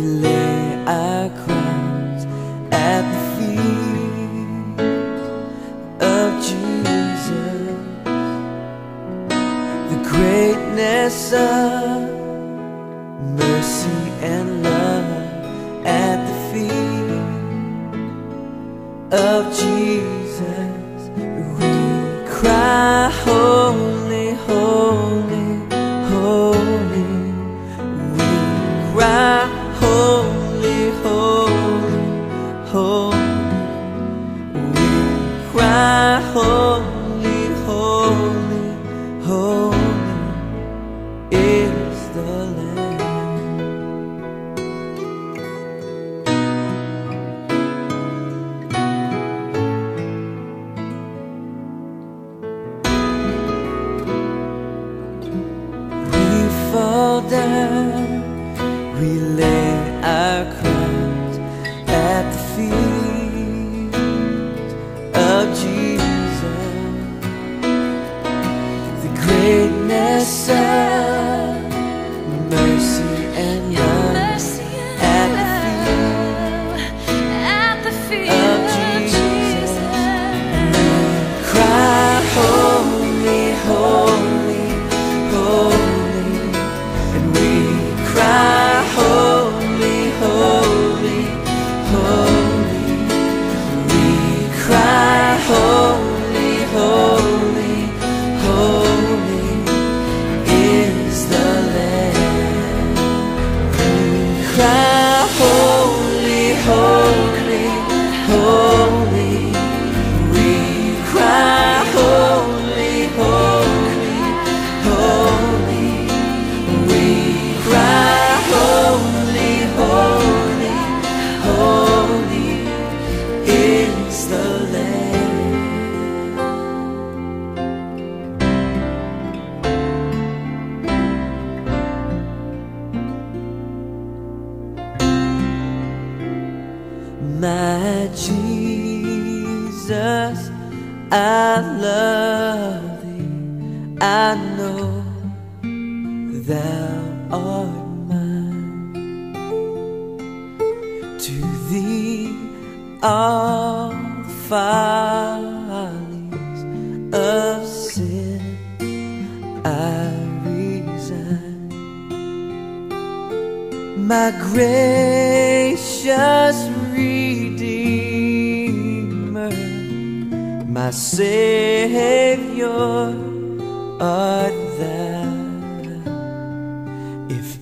lay our crowns at the feet of Jesus. The greatness of mercy and love at the feet of Jesus. We cry, holy, holy, holy. We cry, holy, holy, holy. We cry, holy, holy, holy is the Lamb. Fall down, we lay our crowns at the feet of Jesus. The greatness of mercy and love at the feet of Jesus. We cry, holy, holy, holy. Holy, holy, holy. We cry, holy, holy, holy is the Lamb. We cry, holy, holy, holy. We cry, holy, holy, holy. We cry, holy, holy, holy is the Lamb. My Jesus, I love thee. I know thou art mine. To thee all the follies of sin I resign. My gracious Redeemer, my Savior art thou. If